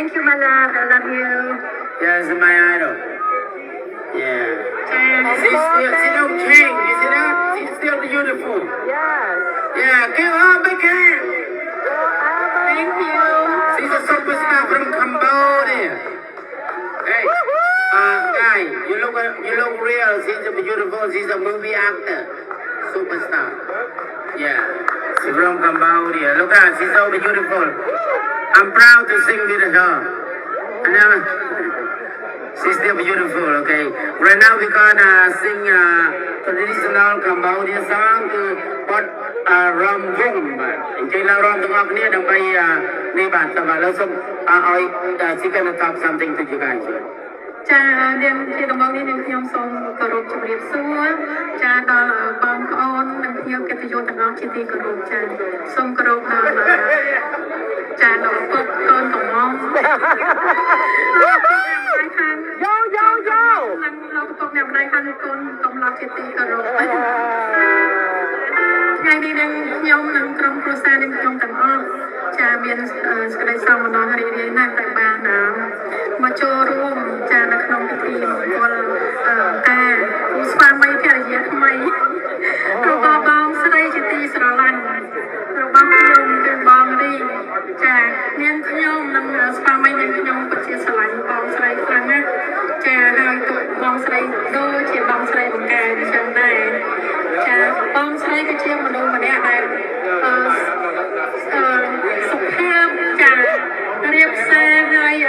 Thank you my love I love you Yes my idol Yeah She's still king you see that She's still beautiful Yes. Yeah give her a big hand Thank you She's a superstar from Cambodia Hey guy you look real She's a beautiful She's a movie actor Superstar Yeah She's from Cambodia Look at her she's so beautiful I'm proud to sing with her and she's still beautiful okay right now we gonna sing traditional Cambodia song to what Ram Vung អញ្ចឹងเราร้องទាំងអស់គ្នាដើម្បីនេះបាទតើឥឡូវសូមឲ្យ she gonna talk something to you guys ចានាងជាដំបូងនេះនាងខ្ញុំសូមគោរពជម្រាបសួរចាដល់បងប្អូននិងភ្ញៀវកិត្តិយសទាំងអស់ជាទីគោរពចាសូមគោរពដល់ចាដល់ពុកកូនកំងយោយោយោនិងលោកពុកអ្នកម្ដាយខាងកូនកំឡោះជាទីគោរពថ្ងៃនេះនឹងខ្ញុំនិងក្រុមគ្រួសារនឹងខ្ញុំទាំងអស់ចាមានសេចក្តីសោមនស្សរីករាយណាស់តែបានមកចូលរួមចានៅក្នុងពិធីមង្គលការស្វាមីភរិយាថ្មីរបស់បងស្រីជាទីស្រឡាញ់របស់ខ្ញុំគឺបងរីចានាងខ្ញុំនិងស្វាមីនាងខ្ញុំពិតជាស្រឡាញ់បងស្រីខ្លាំងណាស់ចាហើយទុកបងស្រីដូចជាបងស្រីបង្ការអញ្ចឹងដែរចាបងស្រីគឺជាមនុស្សម្នាក់ដែលសុភាពចារៀបសារហើយ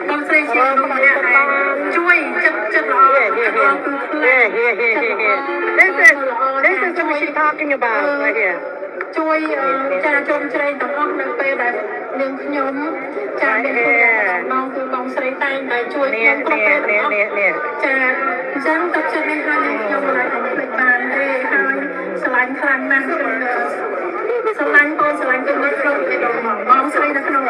បងស្រីជាមនុស្សម្នាក់ដែលជួយចិត្តល្អចិត្តល្អគឺខ្លាំង This is what she's talking about right here ជួយចាជុំជ្រែងទាំងអស់នៅពេលដែលនាងខ្ញុំចាមានបងគឺបងស្រីតែងតែជួយខ្ញុំគ្រប់ពេលទាំងអស់ចាអញ្ចឹងទឹកចិត្តនេះហើយនាងខ្ញុំមិនអាចបំភ្លេចបានទេហើយស្រឡាញ់ខ្លាំងណាស់ស្រឡាញ់បងស្រឡាញ់ទៅនៅក្នុងបងស្រីនៅក្នុង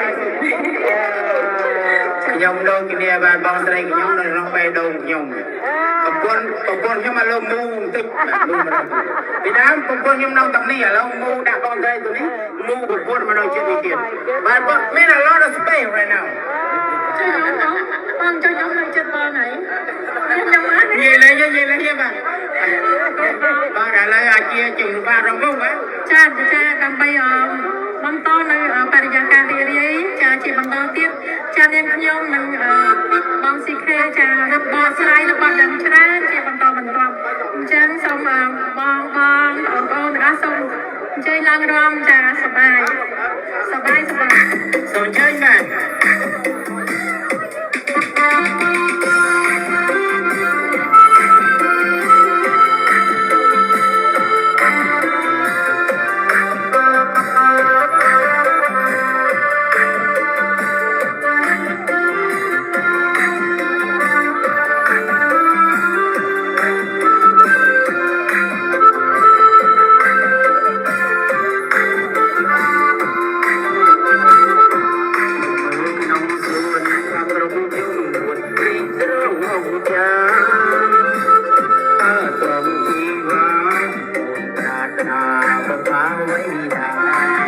ខ្ញុំដូចគ្នាបាទបងស្រីខ្ញុំនៅក្នុងបេះដូងខ្ញុំប្រពន្ធខ្ញុំមកលោកមូបន្តិចពីដើមប្រពន្ធខ្ញុំនៅតាមនេះឥឡូវមូដាក់បងស្រីទៅនេះមូប្រពន្ធមកនៅជិតនេះទៀតបាទមាន a lot of space right now បងចុះខ្ញុំនៅជិតបងហើយខ្ញុំអត់និយាយលេងបាទបាទឥឡូវអាចជាជំនួសរងវងចាដើម្បីបន្តនៅបរិយាកាសរីករាយចាជាបន្តទៀតចានាងខ្ញុំនឹងបងស៊ីខេចាបកស្រាយរបស់យ៉ាងច្រើនជាបន្តអញ្ចឹងសូមបងបងទាំងអស់សូមអញ្ជើញឡើងរាំចាសប្បាយសូមអញ្ជើញបាទ Hãy subscribe cho kênh Ghiền Mì Gõ để không bỏ lỡ những video hấp dẫn